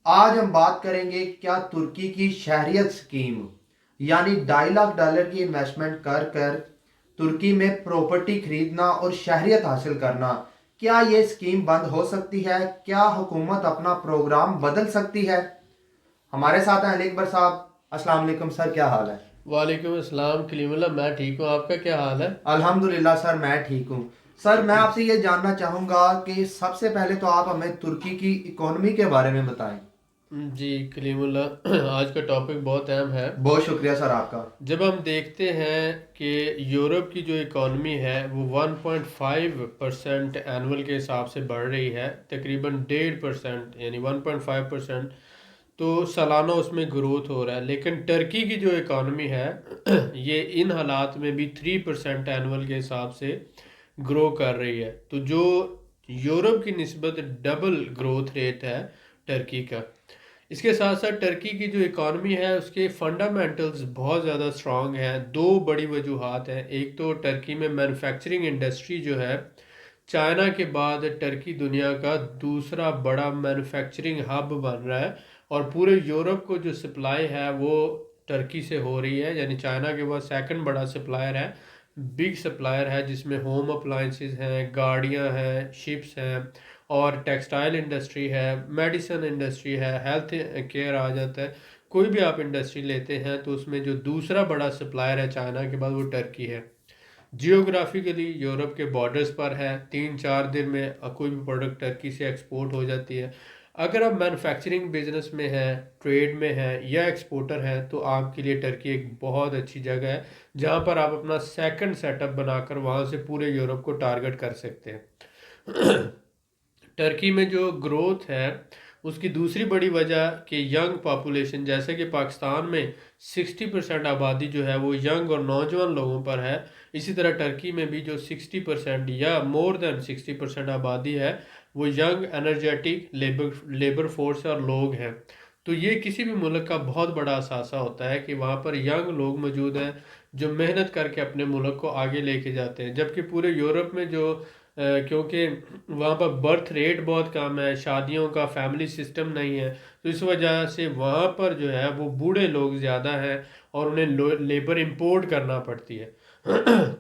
آج ہم بات کریں گے کیا ترکی کی شہریت سکیم یعنی $2.5 لاکھ کی انویسٹمنٹ کر کر ترکی میں پراپرٹی خریدنا اور شہریت حاصل کرنا، کیا یہ سکیم بند ہو سکتی ہے؟ کیا حکومت اپنا پروگرام بدل سکتی ہے؟ ہمارے ساتھ ہیں علی اکبر صاحب۔ السلام علیکم سر، کیا حال ہے؟ وعلیکم السلام کلیم اللہ، میں ٹھیک ہوں، آپ کا کیا حال ہے؟ الحمدللہ سر، میں ٹھیک ہوں۔ سر میں آپ سے یہ جاننا چاہوں گا کہ سب سے پہلے تو آپ ہمیں ترکی کی اکانومی کے بارے میں بتائیں۔ جی کلیم اللہ، آج کا ٹاپک بہت اہم ہے۔ بہت شکریہ سر آپ کا۔ جب ہم دیکھتے ہیں کہ یورپ کی جو اکانومی ہے وہ 1.5% اینول کے حساب سے بڑھ رہی ہے، تقریباً 1.5% یعنی 1.5%، تو سالانہ اس میں گروتھ ہو رہا ہے۔ لیکن ٹرکی کی جو اکانومی ہے یہ ان حالات میں بھی 3% اینول کے حساب سے گرو کر رہی ہے، تو جو یورپ کی نسبت ڈبل گروتھ ریٹ ہے ٹرکی کا۔ اس کے ساتھ ساتھ ٹرکی کی جو اکانومی ہے اس کے فنڈامنٹلز بہت زیادہ سٹرونگ ہیں۔ دو بڑی وجوہات ہیں، ایک تو ٹرکی میں مینوفیکچرنگ انڈسٹری جو ہے، چائنا کے بعد ٹرکی دنیا کا دوسرا بڑا مینوفیکچرنگ ہب بن رہا ہے، اور پورے یورپ کو جو سپلائی ہے وہ ٹرکی سے ہو رہی ہے، یعنی چائنا کے بعد سیکنڈ بڑا سپلائر ہے، بگ سپلائر ہے، جس میں ہوم اپلائنسز ہیں، گاڑیاں ہیں، شپس ہیں، اور ٹیکسٹائل انڈسٹری ہے، میڈیسن انڈسٹری ہے، ہیلتھ کیئر آ جاتا ہے۔ کوئی بھی آپ انڈسٹری لیتے ہیں تو اس میں جو دوسرا بڑا سپلائر ہے چائنا کے بعد وہ ٹرکی ہے۔ جیوگرافیکلی یورپ کے بارڈرز پر ہے، 3-4 دن میں کوئی بھی پروڈکٹ ٹرکی سے ایکسپورٹ ہو جاتی ہے۔ اگر آپ مینوفیکچرنگ بزنس میں ہیں، ٹریڈ میں ہیں یا ایکسپورٹر ہیں تو آپ کے لیے ٹرکی ایک بہت اچھی جگہ ہے، جہاں پر آپ اپنا سیکنڈ سیٹ اپ بنا کر وہاں سے پورے یورپ کو ٹارگٹ کر سکتے ہیں۔ ٹرکی میں جو گروتھ ہے اس کی دوسری بڑی وجہ کہ ینگ پاپولیشن، جیسے کہ پاکستان میں 60% آبادی جو ہے وہ ینگ اور نوجوان لوگوں پر ہے، اسی طرح ٹرکی میں بھی جو 60% یا مور دین 60% آبادی ہے وہ ینگ انرجیٹک لیبر فورس اور لوگ ہیں۔ تو یہ کسی بھی ملک کا بہت بڑا اثاثہ ہوتا ہے کہ وہاں پر ینگ لوگ موجود ہیں جو محنت کر کے اپنے ملک کو آگے لے کے جاتے ہیں، جبکہ پورے یورپ میں جو کیونکہ وہاں پر برتھ ریٹ بہت کم ہے، شادیوں کا فیملی سسٹم نہیں ہے، تو اس وجہ سے وہاں پر جو ہے وہ بوڑھے لوگ زیادہ ہیں اور انہیں لیبر امپورٹ کرنا پڑتی ہے۔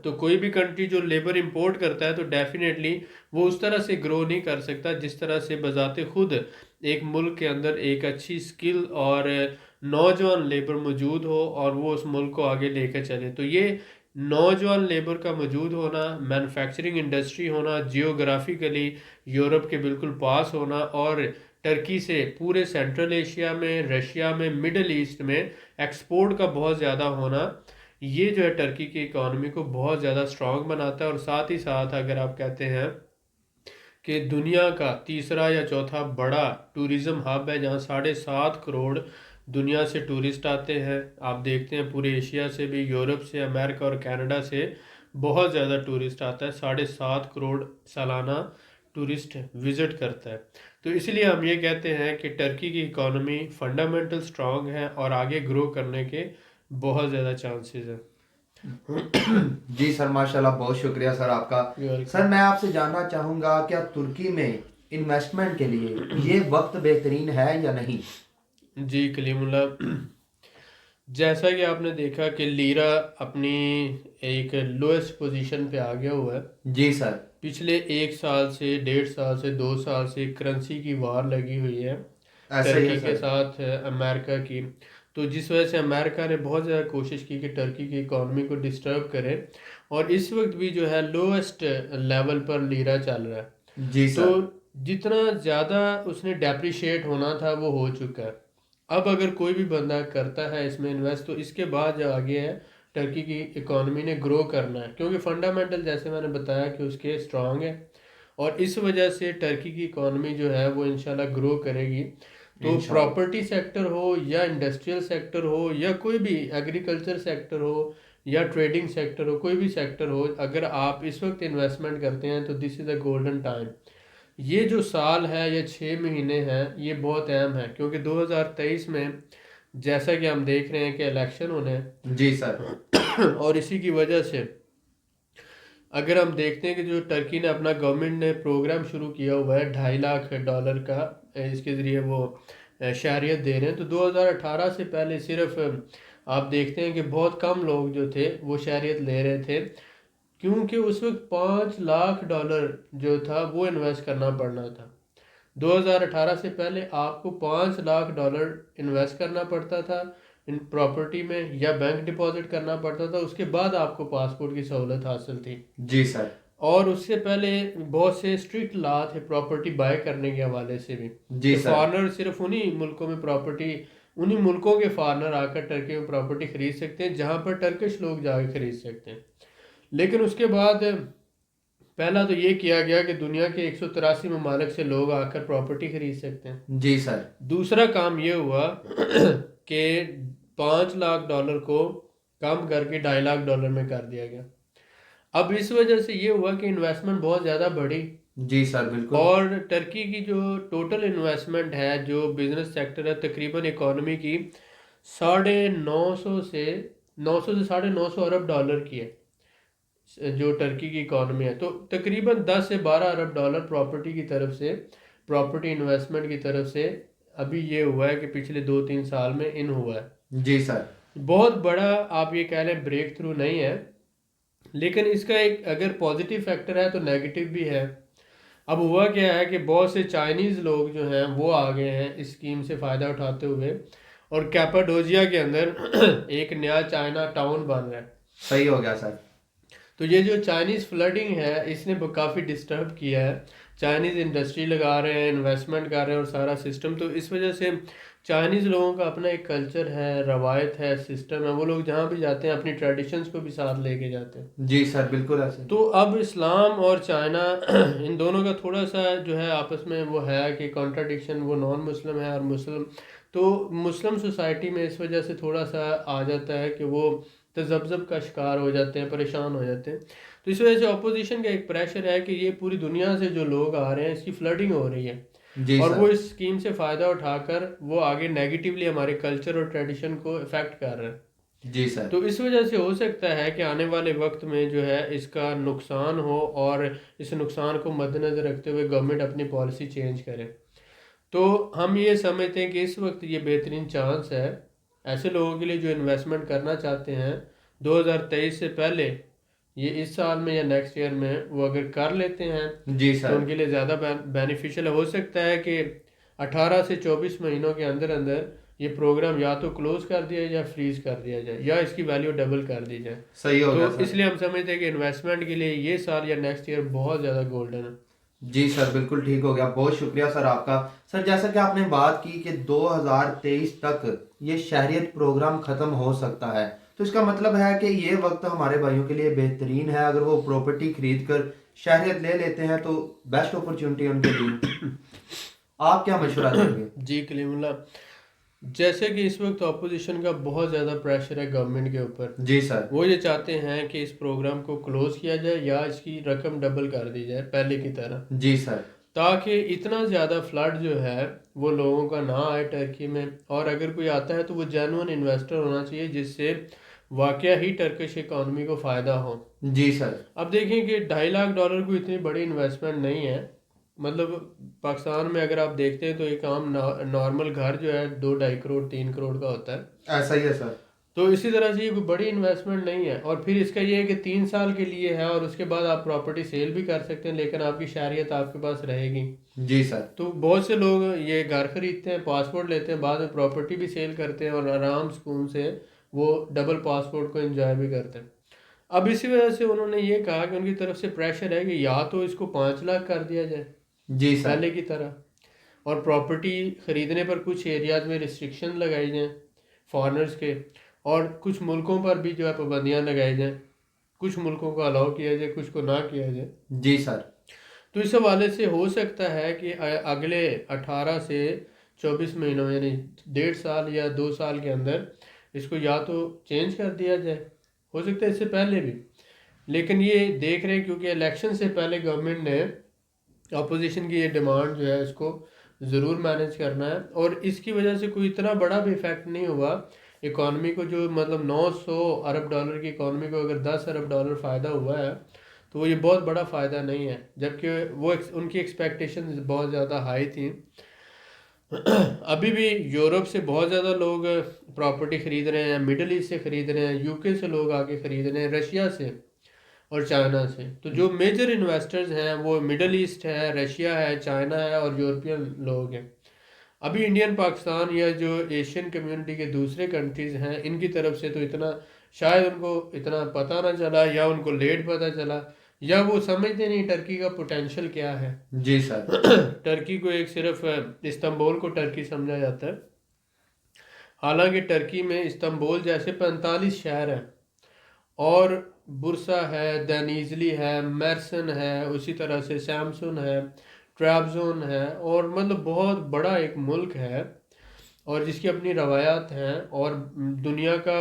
تو کوئی بھی کنٹری جو لیبر امپورٹ کرتا ہے تو ڈیفینیٹلی وہ اس طرح سے گرو نہیں کر سکتا جس طرح سے بذات خود ایک ملک کے اندر ایک اچھی سکل اور نوجوان لیبر موجود ہو اور وہ اس ملک کو آگے لے کے چلے۔ تو یہ نوجوان لیبر کا موجود ہونا، مینوفیکچرنگ انڈسٹری ہونا، جیوگرافیکلی یورپ کے بالکل پاس ہونا، اور ٹرکی سے پورے سینٹرل ایشیا میں، رشیا میں، مڈل ایسٹ میں ایکسپورٹ کا بہت زیادہ ہونا، یہ جو ہے ٹرکی کی اکانومی کو بہت زیادہ سٹرونگ بناتا ہے۔ اور ساتھ ہی ساتھ اگر آپ کہتے ہیں کہ دنیا کا تیسرا یا چوتھا بڑا ٹوریزم ہب ہے، جہاں 7.5 کروڑ دنیا سے ٹورسٹ آتے ہیں، آپ دیکھتے ہیں پورے ایشیا سے بھی، یورپ سے، امریکہ اور کینیڈا سے بہت زیادہ ٹورسٹ آتا ہے، 7.5 کروڑ سالانہ ٹورسٹ وزٹ کرتا ہے۔ تو اس لیے ہم یہ کہتے ہیں کہ ٹرکی کی اکانومی فنڈامنٹل سٹرونگ ہے اور آگے گرو کرنے کے بہت زیادہ چانسز ہیں۔ جی سر، ماشاءاللہ، بہت شکریہ سر آپ کا۔ سر میں آپ سے جاننا چاہوں گا کیا ترکی میں انویسٹمنٹ کے لیے یہ وقت بہترین ہے یا نہیں؟ جی کلیم اللہ، جیسا کہ آپ نے دیکھا کہ لیرا اپنی ایک لوئسٹ پوزیشن پہ آ گیا ہوا ہے۔ جی سر۔ پچھلے 1 سال سے، 1.5 سال سے، 2 سال سے کرنسی کی وار لگی ہوئی ہے ایسا ہی ہے ٹرکی کے سر۔ ساتھ امریکہ کی، تو جس وجہ سے امریکہ نے بہت زیادہ کوشش کی کہ ٹرکی کی اکانومی کو ڈسٹرب کرے، اور اس وقت بھی جو ہے لوئسٹ لیول پر لیرا چل رہا ہے۔ جی تو سر۔ جتنا زیادہ اس نے ڈیپریشیٹ ہونا تھا وہ ہو چکا ہے۔ اب اگر کوئی بھی بندہ کرتا ہے اس میں انویسٹ، تو اس کے بعد جو آگے ہے ٹرکی کی اکانومی نے گرو کرنا ہے، کیونکہ فنڈامنٹل جیسے میں نے بتایا کہ اس کے سٹرونگ ہے، اور اس وجہ سے ٹرکی کی اکانومی جو ہے وہ انشاءاللہ گرو کرے گی۔ تو انشاءاللہ۔ پراپرٹی سیکٹر ہو یا انڈسٹریل سیکٹر ہو یا کوئی بھی ایگریکلچر سیکٹر ہو یا ٹریڈنگ سیکٹر ہو، کوئی بھی سیکٹر ہو، اگر آپ اس وقت انویسٹمنٹ کرتے ہیں تو دس از اے گولڈن ٹائم۔ یہ جو سال ہے یا 6 مہینے ہیں یہ بہت اہم ہے، کیونکہ 2023 میں جیسا کہ ہم دیکھ رہے ہیں کہ الیکشن ہونے ہیں، جی سر۔ اور اسی کی وجہ سے اگر ہم دیکھتے ہیں کہ جو ٹرکی نے اپنا گورنمنٹ نے پروگرام شروع کیا ہوا ہے $2.5 لاکھ کا، اس کے ذریعے وہ شہریت دے رہے ہیں. تو 2018 سے پہلے صرف آپ دیکھتے ہیں کہ بہت کم لوگ جو تھے وہ شہریت لے رہے تھے، کیونکہ اس وقت $5 لاکھ جو تھا وہ انویسٹ کرنا پڑنا تھا. 2018 سے پہلے آپ کو $5 لاکھ انویسٹ کرنا پڑتا تھا ان پراپرٹی میں، یا بینک ڈپازٹ کرنا پڑتا تھا، اس کے بعد آپ کو پاسپورٹ کی سہولت حاصل تھی. جی سر. اور اس سے پہلے بہت سے اسٹرکٹ لا تھے پراپرٹی بائی کرنے کے حوالے سے بھی، جی کہ سر. فارنر صرف انہی ملکوں میں پراپرٹی، انہی ملکوں کے فارنر آ کر ٹرکی میں پراپرٹی خرید سکتے ہیں جہاں پر ٹرکش لوگ جا کے خرید سکتے ہیں. لیکن اس کے بعد پہلا تو یہ کیا گیا کہ دنیا کے 183 ممالک سے لوگ آ کر پراپرٹی خرید سکتے ہیں. جی سر. دوسرا کام یہ ہوا کہ $5 لاکھ کو کم کر کے $2.5 لاکھ میں کر دیا گیا. اب اس وجہ سے یہ ہوا کہ انویسٹمنٹ بہت زیادہ بڑھی. جی سر بالکل. اور ٹرکی کی جو ٹوٹل انویسٹمنٹ ہے جو بزنس سیکٹر ہے تقریباً اکانومی کی 950 سے 900 ارب ڈالر کی ہے جو ٹرکی کی اکانومی ہے. تو تقریباً 10 سے 12 ارب ڈالر پراپرٹی کی طرف سے، پراپرٹی انویسٹمنٹ کی طرف سے ابھی یہ ہوا ہے کہ پچھلے 2-3 سال میں ان ہوا ہے. جی سر. بہت بڑا آپ یہ کہہ لیں بریک تھرو نہیں ہے، لیکن اس کا ایک اگر پازیٹیو فیکٹر ہے تو نیگیٹو بھی ہے. اب ہوا کیا ہے کہ بہت سے چائنیز لوگ جو ہیں وہ آ گئے ہیں اس اسکیم سے فائدہ اٹھاتے ہوئے، اور کیپاڈوجیا کے اندر ایک نیا چائنا ٹاؤن بن رہا ہے. صحیح ہو گیا سر. تو یہ جو چائنیز فلڈنگ ہے اس نے کافی ڈسٹرب کیا ہے. چائنیز انڈسٹری لگا رہے ہیں، انویسٹمنٹ کر رہے ہیں اور سارا سسٹم. تو اس وجہ سے چائنیز لوگوں کا اپنا ایک کلچر ہے، روایت ہے، سسٹم ہے، وہ لوگ جہاں بھی جاتے ہیں اپنی ٹریڈیشنز کو بھی ساتھ لے کے جاتے ہیں. جی سر بالکل ایسے. تو اب اسلام اور چائنا ان دونوں کا تھوڑا سا جو ہے آپس میں وہ ہے کہ کانٹراڈکشن، وہ نان مسلم ہے اور مسلم. تو مسلم سوسائٹی میں اس وجہ سے تھوڑا سا آ جاتا ہے کہ وہ تذبذب کا شکار ہو جاتے ہیں، پریشان ہو جاتے ہیں. تو اس وجہ سے اپوزیشن کا ایک پریشر ہے کہ یہ پوری دنیا سے جو لوگ آ رہے ہیں اس کی فلڈنگ ہو رہی ہے، جی اور سر. وہ اس اسکیم سے فائدہ اٹھا کر وہ آگے نیگیٹیولی ہمارے کلچر اور ٹریڈیشن کو افیکٹ کر رہے ہیں. جی سر. تو اس وجہ سے ہو سکتا ہے کہ آنے والے وقت میں جو ہے اس کا نقصان ہو، اور اس نقصان کو مد نظر رکھتے ہوئے گورنمنٹ اپنی پالیسی چینج کرے. تو ہم یہ سمجھتے ہیں کہ اس وقت یہ بہترین چانس ہے ایسے لوگوں کے لیے جو انویسٹمنٹ کرنا چاہتے ہیں 2023 سے پہلے، یہ اس سال میں یا نیکسٹ ایئر میں وہ اگر کر لیتے ہیں جی تو سر. ان کے لیے زیادہ بینیفیشل ہے. ہو سکتا ہے کہ 18 سے 24 مہینوں کے اندر اندر یہ پروگرام یا تو کلوز کر دیا یا فریز کر دیا جائے یا اس کی ویلیو ڈبل کر دی جائے. صحیح ہو گیا تو سر. اس لیے ہم سمجھتے ہیں کہ انویسٹمنٹ کے لیے یہ سال یا نیکسٹ ایئر بہت زیادہ گولڈن ہے. جی سر بالکل ٹھیک ہو گیا. بہت شکریہ سر آپ کا. سر جیسا کہ آپ نے بات کی کہ 2023 تک یہ شہریت پروگرام ختم ہو سکتا ہے، تو اس کا مطلب ہے کہ یہ وقت ہمارے بھائیوں کے لیے بہترین ہے. اگر وہ پراپرٹی خرید کر شہریت لے لیتے ہیں تو بیسٹ اپرچونٹی ان کے لیے. آپ کیا مشورہ دیں گے؟ جی کلیم اللہ، جیسے کہ اس وقت اپوزیشن کا بہت زیادہ پریشر ہے گورنمنٹ کے اوپر. جی سر. وہ یہ چاہتے ہیں کہ اس پروگرام کو کلوز کیا جائے یا اس کی رقم ڈبل کر دی جائے پہلے کی طرح، جی سر. تاکہ اتنا زیادہ فلڈ جو ہے وہ لوگوں کا نہ آئے ٹرکی میں. اور اگر کوئی آتا ہے تو وہ جینوئن انویسٹر ہونا چاہیے جس سے واقعہ ہی ٹرکش اکانومی کو فائدہ ہو. جی سر. اب دیکھیں کہ $2.5 لاکھ کوئی اتنی بڑی انویسٹمنٹ نہیں ہے. مطلب پاکستان میں اگر آپ دیکھتے ہیں تو ایک عام نارمل گھر جو ہے 2-2.5 کروڑ 3 کروڑ کا ہوتا ہے. ایسا ہی ہے سر. تو اسی طرح سے یہ کوئی بڑی انویسٹمنٹ نہیں ہے. اور پھر اس کا یہ ہے کہ 3 سال کے لیے ہے اور اس کے بعد آپ پراپرٹی سیل بھی کر سکتے ہیں، لیکن آپ کی شہریت آپ کے پاس رہے گی. جی سر. تو بہت سے لوگ یہ گھر خریدتے ہیں، پاسپورٹ لیتے ہیں، بعد میں پراپرٹی بھی سیل کرتے ہیں اور آرام سکون سے وہ ڈبل پاسپورٹ کو انجوائے بھی کرتے ہیں. اب اسی وجہ سے انہوں نے یہ کہا کہ ان کی طرف سے پریشر ہے کہ یا تو اس کو 5 لاکھ کر دیا جائے جی سر. پہلے کی طرح، اور پراپرٹی خریدنے پر کچھ ایریاز میں ریسٹرکشن لگائی جائیں فارنرز کے، اور کچھ ملکوں پر بھی جو ہے پابندیاں لگائی جائیں، کچھ ملکوں کو الاؤ کیا جائے، کچھ کو نہ کیا جائے. جی سر. تو اس حوالے سے ہو سکتا ہے کہ اگلے 18 سے 24 مہینوں یعنی 1.5 سال یا 2 سال کے اندر اس کو یا تو چینج کر دیا جائے، ہو سکتا ہے اس سے پہلے بھی. لیکن یہ دیکھ رہے ہیں کیونکہ الیکشن سے پہلے گورنمنٹ نے اپوزیشن کی یہ ڈیمانڈ جو ہے اس کو ضرور مینیج کرنا ہے، اور اس کی وجہ سے کوئی اتنا بڑا بھی افیکٹ نہیں ہوا اکانومی کو. جو مطلب 900 ارب ڈالر کی اکانومی کو اگر 10 ارب ڈالر فائدہ ہوا ہے تو وہ یہ بہت بڑا فائدہ نہیں ہے، جبکہ وہ ان کی ایکسپیکٹیشن بہت زیادہ ہائی تھیں. ابھی بھی یورپ سے بہت زیادہ لوگ پراپرٹی خرید رہے ہیں، مڈل ایسٹ سے خرید رہے ہیں، یو کے سے لوگ آ کے خرید رہے ہیں، رشیا سے اور چائنا سے. تو جو میجر انویسٹرز ہیں وہ مڈل ایسٹ ہے، رشیا ہے، چائنا ہے اور یورپین لوگ ہیں. ابھی انڈین پاکستان یا جو ایشین کمیونٹی کے دوسرے کنٹریز ہیں ان کی طرف سے تو اتنا شاید ان کو اتنا پتہ نہ چلا، یا ان کو لیٹ پتہ چلا، یا وہ سمجھتے نہیں ٹرکی کا پوٹینشیل کیا ہے. جی سر. ٹرکی کو ایک صرف استنبول کو ٹرکی سمجھا جاتا ہے، حالانکہ ٹرکی میں استنبول جیسے 45 شہر ہیں، اور برسا ہے، دنیزلی ہے، میرسن ہے، اسی طرح سے سیمسون ہے، ٹرابزون ہے، اور مطلب بہت بڑا ایک ملک ہے اور جس کی اپنی روایات ہیں، اور دنیا کا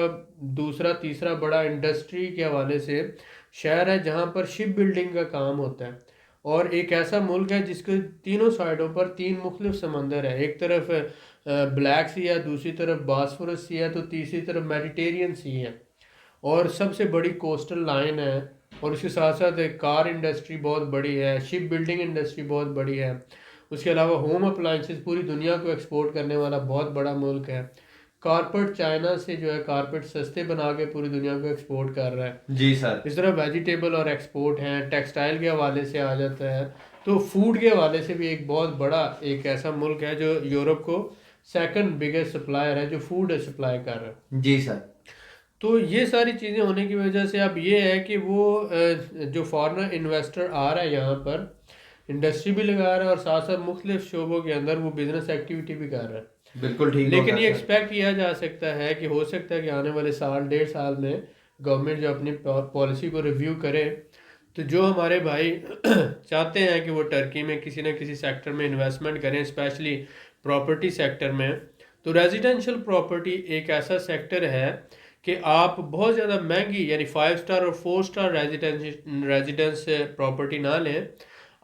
دوسرا تیسرا بڑا انڈسٹری کے حوالے سے شہر ہے جہاں پر شپ بلڈنگ کا کام ہوتا ہے. اور ایک ایسا ملک ہے جس کے تینوں سائڈوں پر 3 مختلف سمندر ہیں، ایک طرف بلیک سی ہے، دوسری طرف باسفورس سی ہے، تو تیسری طرف میڈیٹیرین سی ہے، اور سب سے بڑی کوسٹل لائن ہے. اور اس کے ساتھ ساتھ ایک کار انڈسٹری بہت بڑی ہے، شپ بلڈنگ انڈسٹری بہت بڑی ہے. اس کے علاوہ ہوم اپلائنسز پوری دنیا کو ایکسپورٹ کرنے والا بہت بڑا ملک ہے. کارپیٹ چائنا سے جو ہے کارپیٹ سستے بنا کے پوری دنیا کو ایکسپورٹ کر رہا ہے. جی سر. اس طرح ویجیٹیبل اور ایکسپورٹ ہیں، ٹیکسٹائل کے حوالے سے آ جاتا ہے، تو فوڈ کے حوالے سے بھی ایک بہت بڑا ایک ایسا ملک ہے جو یورپ کو سیکنڈ بگیسٹ سپلائر ہے جو فوڈ سپلائی کر رہا ہے. جی سر. تو یہ ساری چیزیں ہونے کی وجہ سے اب یہ ہے کہ وہ جو فارنر انویسٹر آ رہا ہے یہاں پر انڈسٹری بھی لگا رہا ہے اور ساتھ ساتھ مختلف شعبوں کے اندر وہ بزنس ایکٹیویٹی بھی کر رہا ہے. بالکل ٹھیک. لیکن یہ ایکسپیکٹ کیا جا سکتا ہے کہ ہو سکتا ہے کہ آنے والے سال 1.5 سال میں گورنمنٹ جو اپنی پالیسی کو ریویو کرے، تو جو ہمارے بھائی چاہتے ہیں کہ وہ ٹرکی میں کسی نہ کسی سیکٹر میں انویسٹمنٹ کریں، اسپیشلی پراپرٹی سیکٹر میں. تو ریزیڈینشیل پراپرٹی ایک ایسا سیکٹر ہے کہ آپ بہت زیادہ مہنگی یعنی 5 اسٹار اور 4 اسٹار ریزیڈنس پراپرٹی نہ لیں،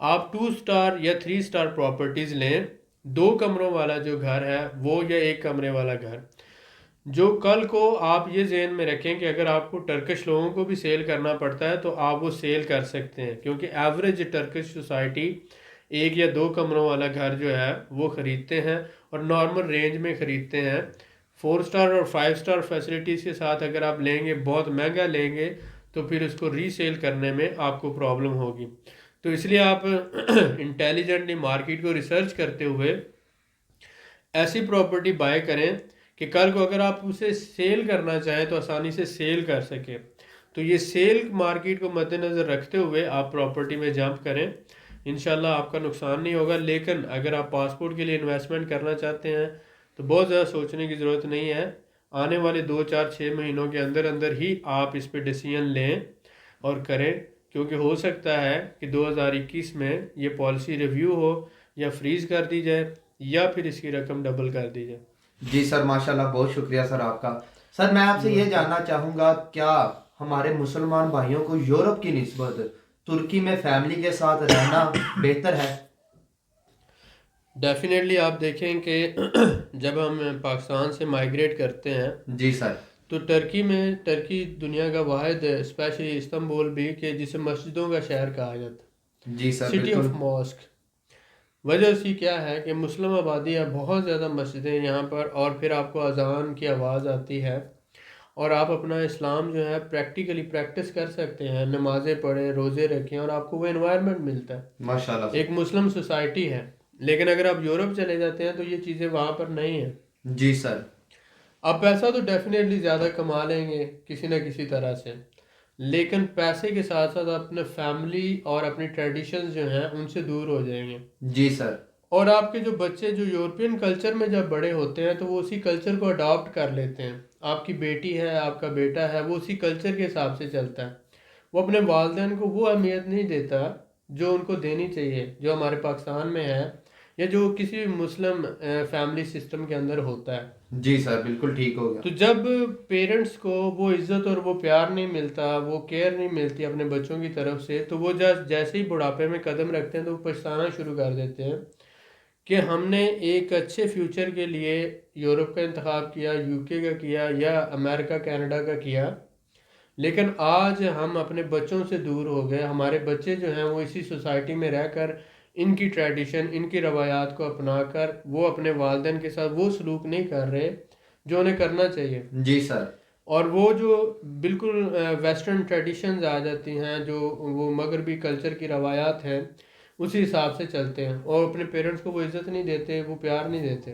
آپ 2 اسٹار یا 3 اسٹار پراپرٹیز لیں. 2 کمروں والا جو گھر ہے وہ، یا 1 کمرے والا گھر، جو کل کو آپ یہ ذہن میں رکھیں کہ اگر آپ کو ٹرکش لوگوں کو بھی سیل کرنا پڑتا ہے تو آپ وہ سیل کر سکتے ہیں، کیونکہ ایوریج ٹرکش سوسائٹی 1 یا 2 کمروں والا گھر جو ہے وہ خریدتے ہیں اور نارمل رینج میں خریدتے ہیں. 4 اسٹار اور 5 اسٹار فیسلٹیز کے ساتھ اگر آپ لیں گے، بہت مہنگا لیں گے، تو پھر اس کو ری سیل کرنے میں آپ کو پرابلم ہوگی. تو اس لیے آپ انٹیلیجنٹلی مارکیٹ کو ریسرچ کرتے ہوئے ایسی پراپرٹی بائی کریں کہ کل کو اگر آپ اسے سیل کرنا چاہیں تو آسانی سے سیل کر سکیں. تو یہ سیل مارکیٹ کو مد نظر رکھتے ہوئے آپ پراپرٹی میں جمپ کریں، انشاءاللہ آپ کا نقصان نہیں ہوگا. لیکن اگر آپ پاسپورٹ کے لیے انویسٹمنٹ کرنا چاہتے ہیں تو بہت زیادہ سوچنے کی ضرورت نہیں ہے. آنے والے 2 4 6 مہینوں کے اندر اندر ہی آپ اس پہ ڈیسیژن لیں اور کریں، کیونکہ ہو سکتا ہے کہ 2021 میں یہ پالیسی ریویو ہو یا فریز کر دی جائے یا پھر اس کی رقم ڈبل کر دی جائے. جی سر، ماشاءاللہ، بہت شکریہ سر آپ کا. سر میں آپ سے یہ جاننا چاہوں گا، کیا ہمارے مسلمان بھائیوں کو یورپ کی نسبت ترکی میں فیملی کے ساتھ رہنا بہتر ہے؟ ڈیفینیٹلی آپ دیکھیں کہ جب ہم پاکستان سے مائیگریٹ کرتے ہیں جی سر. تو ٹرکی دنیا کا واحد اسپیشلی استنبول بھی کہ جسے مسجدوں کا شہر کہا جاتا ہے، جی سر. سٹی آف بالکل. ماسک. وجہ اس کی کیا ہے کہ مسلم آبادی ہے، بہت زیادہ مسجدیں یہاں پر، اور پھر آپ کو اذان کی آواز آتی ہے اور آپ اپنا اسلام جو ہے پریکٹیکلی پریکٹس کر سکتے ہیں، نمازیں پڑھیں، روزے رکھیں، اور آپ کو وہ انوائرمنٹ ملتا ہے. ماشاءاللہ ایک مسلم سوسائٹی ہے. لیکن اگر آپ یورپ چلے جاتے ہیں تو یہ چیزیں وہاں پر نہیں ہیں. جی سر. آپ پیسہ تو ڈیفینیٹلی زیادہ کما لیں گے کسی نہ کسی طرح سے، لیکن پیسے کے ساتھ ساتھ اپنے فیملی اور اپنی ٹریڈیشنز جو ہیں ان سے دور ہو جائیں گے. جی سر. اور آپ کے جو بچے جو یورپین کلچر میں جب بڑے ہوتے ہیں تو وہ اسی کلچر کو اڈاپٹ کر لیتے ہیں. آپ کی بیٹی ہے، آپ کا بیٹا ہے، وہ اسی کلچر کے حساب سے چلتا ہے. وہ اپنے والدین کو وہ اہمیت نہیں دیتا جو ان کو دینی چاہیے، جو ہمارے پاکستان میں ہے یا جو کسی بھی مسلم فیملی سسٹم کے اندر ہوتا ہے. جی سر، بالکل ٹھیک ہو گیا. تو جب پیرنٹس کو وہ عزت اور وہ پیار نہیں ملتا، وہ کیئر نہیں ملتی اپنے بچوں کی طرف سے، تو وہ جیسے ہی بڑھاپے میں قدم رکھتے ہیں تو وہ پچھتانا شروع کر دیتے ہیں کہ ہم نے ایک اچھے فیوچر کے لیے یورپ کا انتخاب کیا، یو کے کا کیا، یا امریکہ کینیڈا کا کیا، لیکن آج ہم اپنے بچوں سے دور ہو گئے. ہمارے بچے جو ہیں وہ اسی سوسائٹی میں رہ کر ان کی ٹریڈیشن، ان کی روایات کو اپنا کر وہ اپنے والدین کے ساتھ وہ سلوک نہیں کر رہے جو انہیں کرنا چاہیے، جی سر، اور وہ جو بالکل ویسٹرن ٹریڈیشنز آ جاتی ہیں، جو وہ مغربی کلچر کی روایات ہیں، اسی حساب سے چلتے ہیں اور اپنے پیرنٹس کو وہ عزت نہیں دیتے، وہ پیار نہیں دیتے.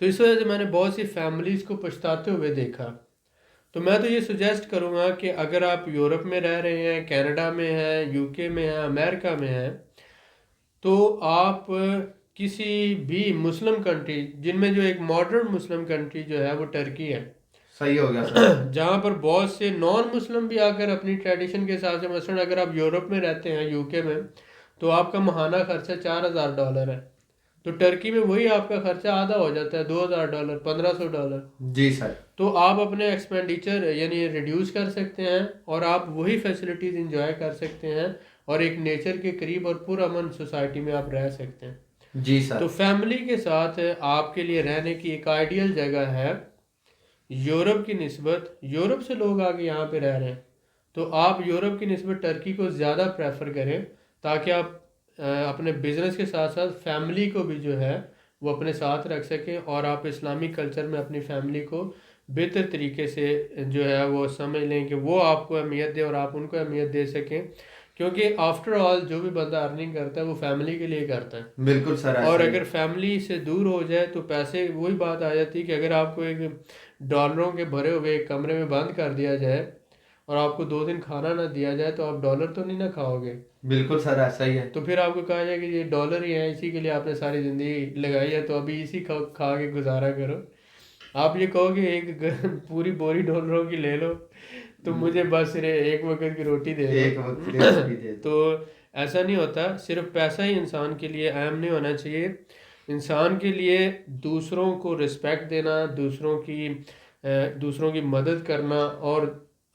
تو اس وجہ سے میں نے بہت سی فیملیز کو پچھتاتے ہوئے دیکھا. تو میں تو یہ سجیسٹ کروں گا کہ اگر آپ یورپ میں رہ رہے ہیں، کینیڈا میں ہیں، یو کے میں ہیں، امریکہ میں ہیں، تو آپ کسی بھی مسلم کنٹری، جن میں جو ایک ماڈرن مسلم کنٹری جو ہے وہ ٹرکی ہے، صحیح ہو گیا سر. جہاں پر بہت سے نان مسلم بھی آ کر اپنی ٹریڈیشن کے حساب سے، مثلاً اگر آپ یورپ میں رہتے ہیں، یو کے میں، تو آپ کا ماہانہ خرچہ $4000 ہے. تو ٹرکی میں وہی آپ کا خرچہ آدھا ہو جاتا ہے، $2000، $1500. جی سر. تو آپ اپنے ایکسپینڈیچر یعنی ریڈیوس کر سکتے ہیں اور آپ وہی فیسلٹیز انجوائے کر سکتے ہیں، اور ایک نیچر کے قریب اور پرامن سوسائٹی میں آپ رہ سکتے ہیں. جی سر. تو فیملی کے ساتھ آپ کے لیے رہنے کی ایک آئیڈیل جگہ ہے یورپ کی نسبت. یورپ سے لوگ آگے یہاں پہ رہ رہے ہیں، تو آپ یورپ کی نسبت ٹرکی کو زیادہ پریفر کریں، تاکہ آپ اپنے بزنس کے ساتھ ساتھ فیملی کو بھی جو ہے وہ اپنے ساتھ رکھ سکیں، اور آپ اسلامی کلچر میں اپنی فیملی کو بہتر طریقے سے جو ہے وہ سمجھ لیں کہ وہ آپ کو اہمیت دیں اور آپ ان کو اہمیت دے سکیں. کیونکہ آفٹر آل جو بھی بندہ ارننگ کرتا ہے وہ فیملی کے لیے کرتا ہے. بالکل سر. اور ایسا ہی اگر فیملی سے دور ہو جائے تو پیسے، وہی بات آ جاتی ہے کہ اگر آپ کو ایک ڈالروں کے بھرے ہوئے ایک کمرے میں بند کر دیا جائے اور آپ کو 2 دن کھانا نہ دیا جائے تو آپ ڈالر تو نہیں نہ کھاؤ گے. بالکل سر ایسا ہی ہے. تو پھر آپ کو کہا جائے کہ یہ ڈالر ہی ہیں، اسی کے لیے آپ نے ساری زندگی لگائی ہے، تو ابھی اسی کھا کے گزارا کرو. آپ یہ کہو کہ ایک پوری بوری ڈالروں کی لے لو تو مجھے بس صرف ایک وقت کی روٹی دے ایک دو. وقت کی روٹی دے دو. تو ایسا نہیں ہوتا. صرف پیسہ ہی انسان کے لیے اہم نہیں ہونا چاہیے. انسان کے لیے دوسروں کو رسپیکٹ دینا، دوسروں کی مدد کرنا، اور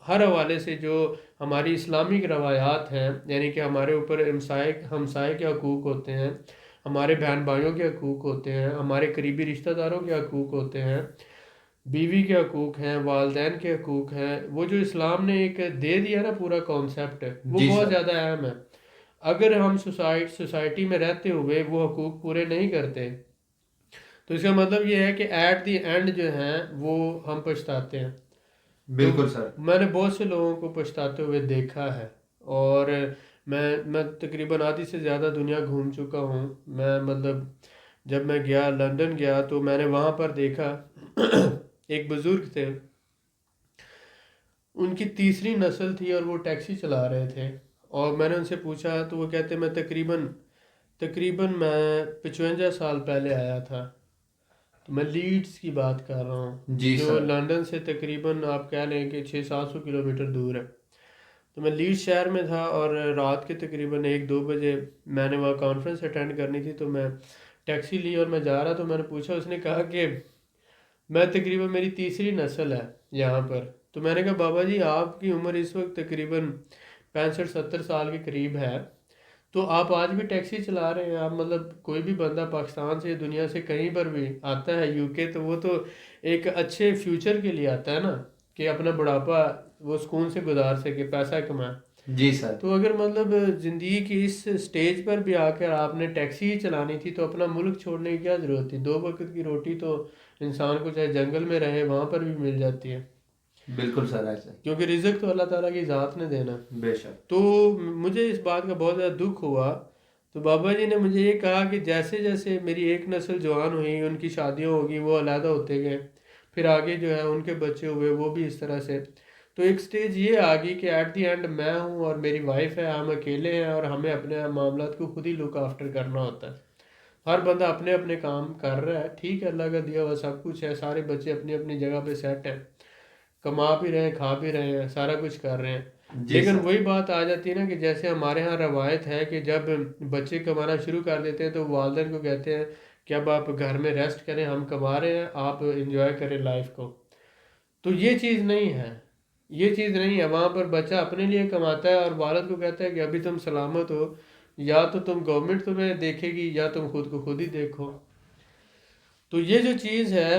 ہر حوالے سے جو ہماری اسلامک روایات ہیں، یعنی کہ ہمارے اوپر ہمسائے کے حقوق ہوتے ہیں، ہمارے بہن بھائیوں کے حقوق ہوتے ہیں، ہمارے قریبی رشتہ داروں کے حقوق ہوتے ہیں، بیوی کے حقوق ہیں، والدین کے حقوق ہیں، وہ جو اسلام نے ایک دے دیا نا پورا کانسیپٹ، وہ جی بہت سر. زیادہ اہم ہے. اگر ہم سوسائٹی میں رہتے ہوئے وہ حقوق پورے نہیں کرتے تو اس کا مطلب یہ ہے کہ ایٹ دی اینڈ جو ہیں وہ ہم پچھتاتے ہیں. بالکل سر. میں نے بہت سے لوگوں کو پچھتاتے ہوئے دیکھا ہے، اور میں تقریباً آدھی سے زیادہ دنیا گھوم چکا ہوں. میں مطلب جب میں گیا لندن گیا تو میں نے وہاں پر دیکھا ایک بزرگ تھے، ان کی تیسری نسل تھی اور وہ ٹیکسی چلا رہے تھے. اور میں نے ان سے پوچھا تو وہ کہتے میں تقریباً میں 55 سال پہلے آیا تھا. تو میں لیڈز کی بات کر رہا ہوں، جی جو سر. لندن سے تقریباً آپ کہہ لیں کہ 600-700 کلومیٹر دور ہے. تو میں لیڈز شہر میں تھا، اور رات کے تقریباً 1-2 بجے میں نے وہاں کانفرنس اٹینڈ کرنی تھی. تو میں ٹیکسی لی اور میں جا رہا. تو میں نے پوچھا، اس نے کہا کہ میں تقریباً میری تیسری نسل ہے یہاں پر. تو میں نے کہا بابا جی آپ کی عمر اس وقت تقریباً 65-70 سال کے قریب ہے، تو آپ آج بھی ٹیکسی چلا رہے ہیں. آپ مطلب کوئی بھی بندہ پاکستان سے، دنیا سے کہیں پر بھی آتا ہے یو کے، تو وہ تو ایک اچھے فیوچر کے لیے آتا ہے نا، کہ اپنا بڑھاپا وہ سکون سے گزار سکے، پیسہ کمائے. جی سر. تو اگر مطلب زندگی کی اس سٹیج پر بھی آ کر آپ نے ٹیکسی ہی چلانی تھی تو اپنا ملک چھوڑنے کی کیا ضرورت تھی؟ 2 وقت کی روٹی تو انسان کو چاہے جنگل میں رہے وہاں پر بھی مل جاتی ہے. بالکل سر ایسا. کیونکہ رزق تو اللہ تعالیٰ کی ذات نے دینا. بے شک. تو مجھے اس بات کا بہت زیادہ دکھ ہوا. تو بابا جی نے مجھے یہ کہا کہ جیسے جیسے میری ایک نسل جوان ہوئی، ان کی شادیاں ہوگی، وہ علیحدہ ہوتے گئے، پھر آگے جو ہے ان کے بچے ہوئے، وہ بھی اس طرح سے. تو ایک سٹیج یہ آ گئی کہ ایٹ دی اینڈ میں ہوں اور میری وائف ہے، ہم اکیلے ہیں، اور ہمیں اپنے معاملات کو خود ہی لک آفٹر کرنا ہوتا ہے. ہر بندہ اپنے اپنے کام کر رہا ہے، ٹھیک ہے، اللہ کا دیا ہوا سب کچھ ہے، سارے بچے اپنی اپنی جگہ پہ سیٹ ہیں، کما بھی رہے ہیں، کھا بھی رہے ہیں، سارا کچھ کر رہے ہیں. جی لیکن سر. وہی بات آ جاتی ہے نا کہ جیسے ہمارے ہاں روایت ہے کہ جب بچے کمانا شروع کر دیتے ہیں تو والدین کو کہتے ہیں کہ اب آپ گھر میں ریسٹ کریں، ہم کما رہے ہیں، آپ انجوائے کریں لائف کو. تو یہ چیز نہیں ہے، یہ چیز نہیں ہے. وہاں پر بچہ اپنے لیے کماتا ہے اور والد کو کہتا ہے کہ ابھی تم سلامت ہو، یا تو تم گورنمنٹ تمہیں دیکھے گی یا تم خود کو خود ہی دیکھو. تو یہ جو چیز ہے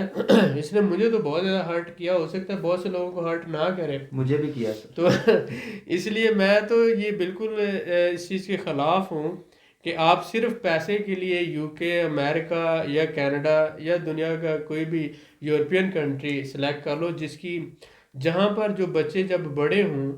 اس نے مجھے تو بہت زیادہ ہرٹ کیا. ہو سکتا ہے بہت سے لوگوں کو ہرٹ نہ کرے. مجھے بھی کیا سر. تو اس لیے میں تو یہ بالکل اس چیز کے خلاف ہوں کہ آپ صرف پیسے کے لیے یو کے، امریکہ یا کینیڈا یا دنیا کا کوئی بھی یورپین کنٹری سلیکٹ کر لو، جس کی جہاں پر جو بچے جب بڑے ہوں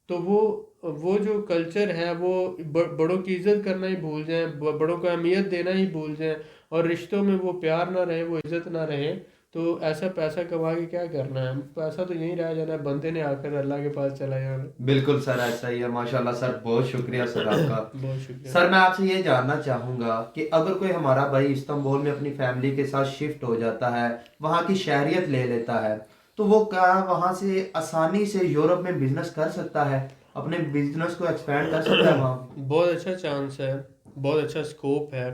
تو وہ جو کلچر ہے وہ بڑوں کی عزت کرنا ہی بھول جائیں، بڑوں کو اہمیت دینا ہی بھول جائیں، اور رشتوں میں وہ پیار نہ رہے، وہ عزت نہ رہے، تو ایسا پیسہ کما کے کیا کرنا ہے؟ پیسہ تو یہیں رہ جانا ہے، بندے نے آ کر اللہ کے پاس چلا جانا۔ بالکل سر، ایسا ہی ہے، ماشاءاللہ سر، بہت شکریہ سر آپ کا۔ بہت شکریہ۔ سر میں آپ سے یہ جاننا چاہوں گا کہ اگر کوئی ہمارا بھائی استنبول میں اپنی فیملی کے ساتھ شفٹ ہو جاتا ہے، وہاں کی شہریت لے لیتا ہے، تو وہ کیا وہاں سے آسانی سے یورپ میں بزنس کر سکتا ہے، اپنے بزنس کو ایکسپینڈ کر سکتا ہے وہاں؟ بہت اچھا چانس ہے، بہت اچھا اسکوپ ہے۔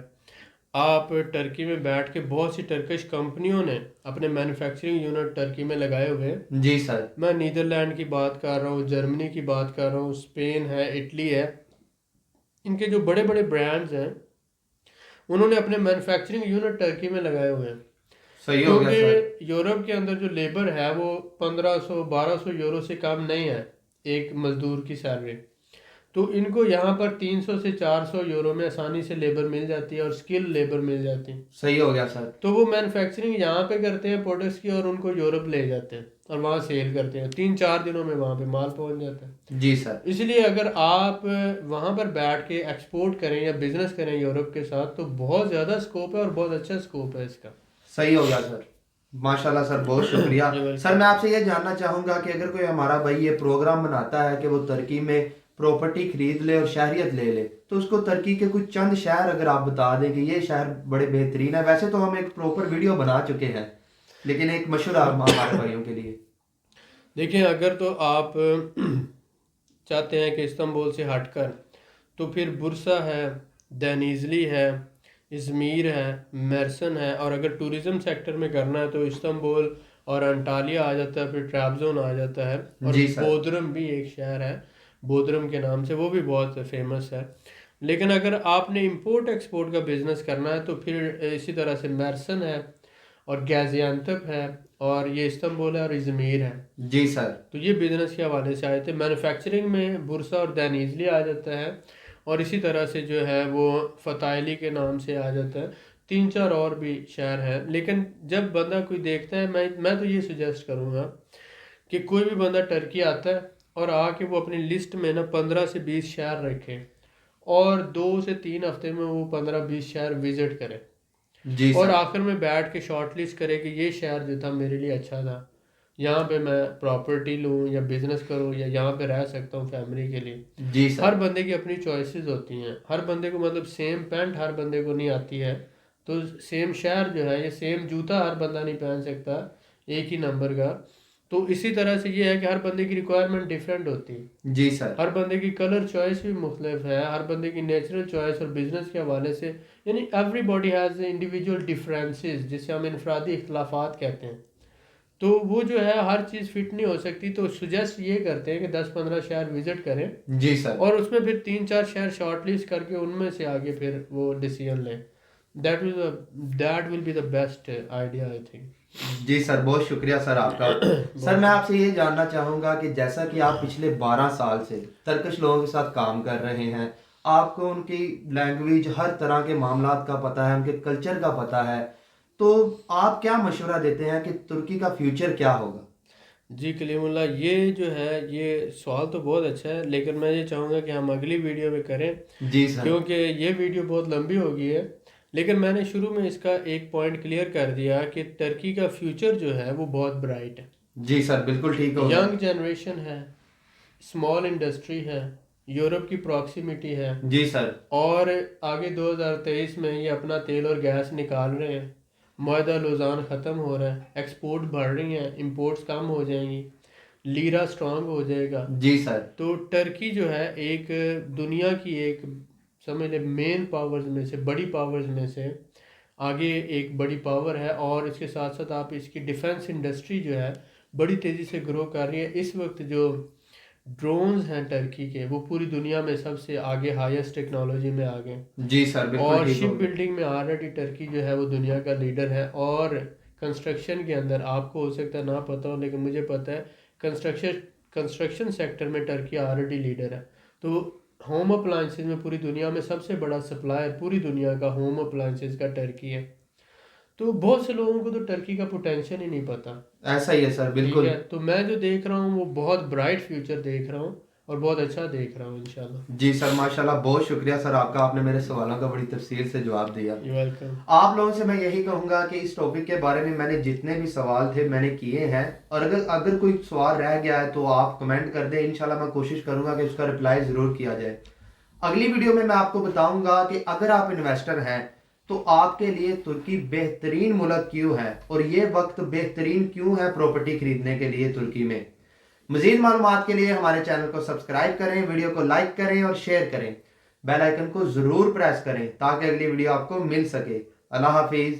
آپ ٹرکی میں بیٹھ کے بہت سی ٹرکش کمپنیوں نے اپنے مینوفیکچرنگ یونٹ ٹرکی میں لگائے ہوئے ہیں۔ جی سر۔ میں نیدرلینڈ کی بات کر رہا ہوں، جرمنی کی بات کر رہا ہوں، اسپین ہے، اٹلی ہے، ان کے جو بڑے بڑے برانڈز ہیں انہوں نے اپنے مینوفیکچرنگ یونٹ ٹرکی میں لگائے ہوئے ہیں، صحیح ہو گیا سر۔ کیونکہ یورپ کے اندر جو لیبر ہے وہ 1500-1200 یورو سے کم نہیں ہے ایک مزدور کی سیلری، تو ان کو یہاں پر 300 سے 400 یورو میں آسانی سے لیبر مل جاتی ہے، اور اسکل لیبر مل جاتی ہے، صحیح ہو گیا سر۔ تو وہ مینوفیکچرنگ یہاں پہ کرتے ہیں پروڈکٹس کی، اور ان کو یورپ لے جاتے ہیں اور وہاں سیل کرتے ہیں، 3-4 دنوں میں وہاں پہ مال پہنچ جاتا ہے۔ جی سر۔ اس لیے اگر آپ وہاں پر بیٹھ کے ایکسپورٹ کریں یا بزنس کریں یورپ کے ساتھ تو بہت زیادہ اسکوپ ہے، اور بہت اچھا اسکوپ ہے اس کا۔ صحیح ہو گیا سر، ماشاءاللہ سر، بہت شکریہ۔ welcome۔ سر میں آپ سے یہ جاننا چاہوں گا کہ اگر کوئی ہمارا بھائی یہ پروگرام بناتا ہے کہ وہ ترکی میں پراپرٹی خرید لے اور شہریت لے لے، تو اس کو ترکی کے کچھ چند شہر اگر آپ بتا دیں کہ یہ شہر بڑے بہترین ہے، ویسے تو ہم ایک پراپر ویڈیو بنا چکے ہیں، لیکن ایک مشورہ ہمارے بھائیوں کے لیے۔ دیکھیں، اگر تو آپ چاہتے ہیں کہ استنبول سے ہٹ کر، تو پھر برسا ہے، دینیزلی ہے، ازمیر ہے، میرسن ہے، اور اگر ٹوریزم سیکٹر میں کرنا ہے تو استنبول اور انٹالیا آ جاتا ہے، پھر ٹرابزون آ جاتا ہے، اور جی سر۔ بودرم بھی ایک شہر ہے بودرم کے نام سے، وہ بھی بہت فیمس ہے۔ لیکن اگر آپ نے امپورٹ ایکسپورٹ کا بزنس کرنا ہے تو پھر اسی طرح سے میرسن ہے، اور گیزیانتپ ہے، اور یہ استنبول ہے، اور ازمیر ہے۔ جی سر۔ تو یہ بزنس کے حوالے سے آئے تھے۔ مینوفیکچرنگ میں برسا اور دینیزلی آ جاتا ہے، اور اسی طرح سے جو ہے وہ فتائلی کے نام سے آ جاتا ہے، 3-4 اور بھی شہر ہیں۔ لیکن جب بندہ کوئی دیکھتا ہے، میں تو یہ سجیسٹ کروں گا کہ کوئی بھی بندہ ٹرکی آتا ہے اور آ کے وہ اپنی لسٹ میں نا 15 سے 20 شہر رکھے، اور 2 سے 3 ہفتے میں وہ 15-20 شہر وزٹ کرے، جی اور سر۔ آخر میں بیٹھ کے شارٹ لسٹ کرے کہ یہ شہر جو تھا میرے لیے اچھا تھا، یہاں پہ میں پراپرٹی لوں یا بزنس کروں یا یہاں پہ رہ سکتا ہوں فیملی کے لیے۔ جی سر۔ ہر بندے کی اپنی چوائسیز ہوتی ہیں، ہر بندے کو مطلب سیم پینٹ ہر بندے کو نہیں آتی ہے، تو سیم شہر جو ہے یا سیم جوتا ہر بندہ نہیں پہن سکتا ایک ہی نمبر کا، تو اسی طرح سے یہ ہے کہ ہر بندے کی ریکوائرمنٹ ڈیفرنٹ ہوتی ہے، جی سر۔ ہر بندے کی کلر چوائس بھی مختلف ہے، ہر بندے کی نیچرل چوائس اور بزنس کے حوالے سے، یعنی every body has individual differences, جسے ہم انفرادی اختلافات کہتے ہیں، تو وہ جو ہے ہر چیز فٹ نہیں ہو سکتی، تو سجیسٹ یہ کرتے ہیں کہ 10-15 شہر وزٹ کریں، جی سر۔ اور اس میں پھر 3-4 شہر شارٹ لسٹ کر کے ان میں سے آگے پھر وہ ڈیسیجن لیں۔ That will be the best idea I think. جی سر، بہت شکریہ سر آپ کا۔ سر میں آپ سے یہ جاننا چاہوں گا کہ جیسا کہ آپ پچھلے 12 سال سے ترکش لوگوں کے ساتھ کام کر رہے ہیں، آپ کو ان کی لینگویج، ہر طرح کے معاملات کا پتہ ہے، ان کے کلچر کا پتہ ہے، تو آپ کیا مشورہ دیتے ہیں کہ ترکی کا فیوچر کیا ہوگا؟ جی کلیم اللہ، یہ جو ہے یہ سوال تو بہت اچھا ہے، لیکن میں یہ چاہوں گا کہ ہم اگلی ویڈیو میں کریں، جی سر۔ کیونکہ یہ ویڈیو بہت لمبی ہو گئی ہے، لیکن میں نے شروع میں اس کا ایک پوائنٹ کلیئر کر دیا کہ ٹرکی کا فیوچر جو ہے وہ بہت برائٹ ہے۔ جی سر، بالکل ٹھیک ہو گیا۔ ینگ جنریشن ہے، اسمال انڈسٹری ہے، یورپ کی پراکسیمیٹی ہے، جی سر۔ اور آگے 2023 میں یہ اپنا تیل اور گیس نکال رہے ہیں، معاہدہ لوزان ختم ہو رہا ہے، ایکسپورٹ بڑھ رہی ہیں، امپورٹس کم ہو جائیں گی، لیرا سٹرانگ ہو جائے گا، جی سر۔ تو ٹرکی جو ہے ایک دنیا کی ایک سمجھ لیں مین پاورز میں سے، بڑی پاورز میں سے آگے ایک بڑی پاور ہے، اور اس کے ساتھ ساتھ آپ اس کی ڈیفنس انڈسٹری جو ہے بڑی تیزی سے گرو کر رہی ہے۔ اس وقت جو ڈرونز ہیں ٹرکی کے، وہ پوری دنیا میں سب سے آگے، ہائیسٹ ٹیکنالوجی میں آگے، جی سر، بالکل اور ٹھیک شپ ہو گیا۔ بلڈنگ میں آلریڈی ٹرکی جو ہے وہ دنیا کا لیڈر ہے، اور کنسٹرکشن کے اندر آپ کو ہو سکتا ہے نہ پتہ ہو، لیکن مجھے پتہ ہے کنسٹرکشن سیکٹر میں ٹرکی آلریڈی لیڈر ہے، تو ہوم اپلائنسز میں پوری دنیا میں سب سے بڑا سپلائر پوری دنیا کا ہوم اپلائنسز کا ٹرکی ہے. تو بہت سے لوگوں کو تو ٹرکی کا پوٹینشیل ہی نہیں پتا. ایسا ہی ہے سر، ٹھیک بالکل. ہے، تو میں جو دیکھ رہا ہوں وہ بہت برائٹ فیوچر دیکھ رہا ہوں اور بہت اچھا دیکھ رہا ہوں انشاءاللہ. جی سر، ماشاءاللہ، بہت شکریہ سر آپ کا، آپ نے میرے سوالوں کا بڑی تفصیل سے جواب دیا. You welcome. آپ لوگوں سے میں یہی کہوں گا کہ اس ٹاپک کے بارے میں نے جتنے بھی سوال تھے میں نے کیے ہیں، اور اگر کوئی سوال رہ گیا ہے تو آپ کمنٹ کر دیں، انشاءاللہ میں کوشش کروں گا کہ اس کا رپلائی ضرور کیا جائے. اگلی ویڈیو میں آپ کو بتاؤں گا کہ اگر آپ انویسٹر ہیں تو آپ کے لیے ترکی بہترین ملک کیوں ہے، اور یہ وقت بہترین کیوں ہے پراپرٹی خریدنے کے لیے ترکی میں. مزید معلومات کے لیے ہمارے چینل کو سبسکرائب کریں، ویڈیو کو لائک کریں اور شیئر کریں، بیل آئیکن کو ضرور پریس کریں تاکہ اگلی ویڈیو آپ کو مل سکے. اللہ حافظ.